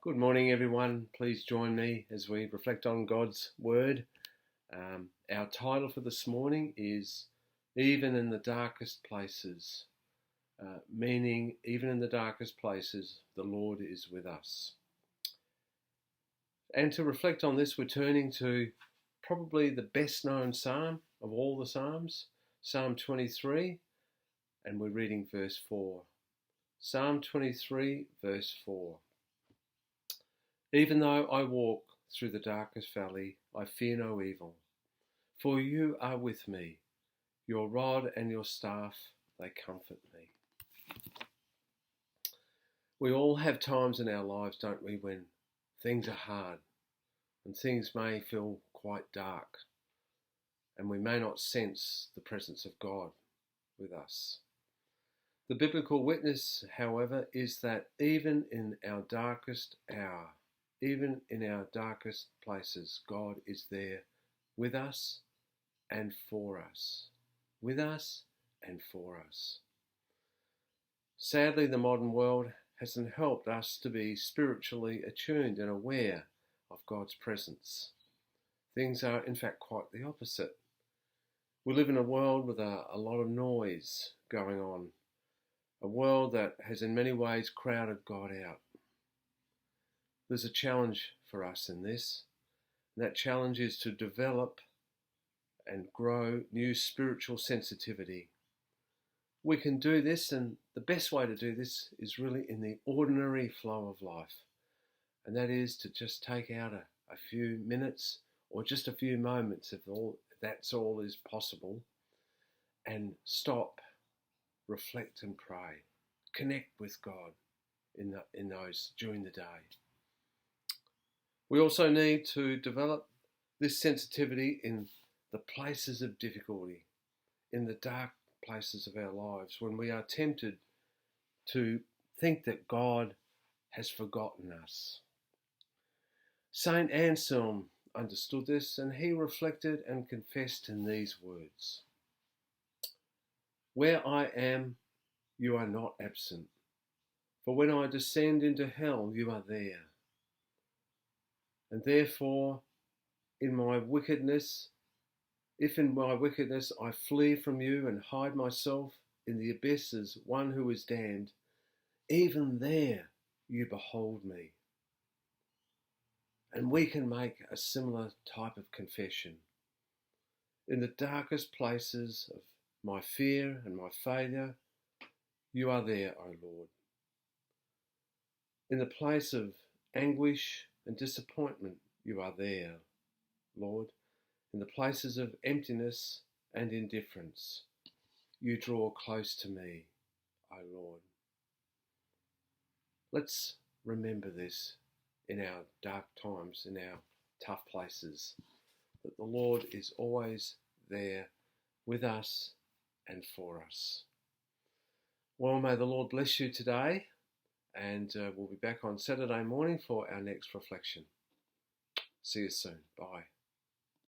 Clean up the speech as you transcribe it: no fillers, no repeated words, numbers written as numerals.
Good morning, everyone. Please join me as we reflect on God's Word. Our title for this morning is Even in the Darkest Places, meaning even in the darkest places, the Lord is with us. And to reflect on this, we're turning to probably the best known psalm of all the psalms, Psalm 23, and we're reading verse 4. Psalm 23, verse 4. Even though I walk through the darkest valley, I fear no evil, for you are with me. Your rod and your staff, they comfort me. We all have times in our lives, don't we, when things are hard and things may feel quite dark and we may not sense the presence of God with us. The biblical witness, however, is that even in our darkest hour, even in our darkest places, God is there with us and for us. With us and for us. Sadly, the modern world hasn't helped us to be spiritually attuned and aware of God's presence. Things are, in fact, quite the opposite. We live in a world with a lot of noise going on, a world that has in many ways crowded God out. There's a challenge for us in this, and that challenge is to develop and grow new spiritual sensitivity. We can do this, and the best way to do this is really in the ordinary flow of life, and that is to just take out a few minutes or just a few moments, if that's all is possible, and stop, reflect and pray, connect with God in those during the day. We also need to develop this sensitivity in the places of difficulty, in the dark places of our lives, when we are tempted to think that God has forgotten us. Saint Anselm understood this, and he reflected and confessed in these words: "Where I am, you are not absent, for when I descend into hell, you are there. And therefore, if in my wickedness I flee from you and hide myself in the abyss as one who is damned, even there you behold me." And we can make a similar type of confession. In the darkest places of my fear and my failure, you are there, O Lord. In the place of anguish and disappointment, you are there, Lord. In the places of emptiness and indifference, you draw close to me, O Lord. Let's remember this in our dark times, in our tough places, that the Lord is always there with us and for us. Well, may the Lord bless you today, and we'll be back on Saturday morning for our next reflection. See you soon. Bye.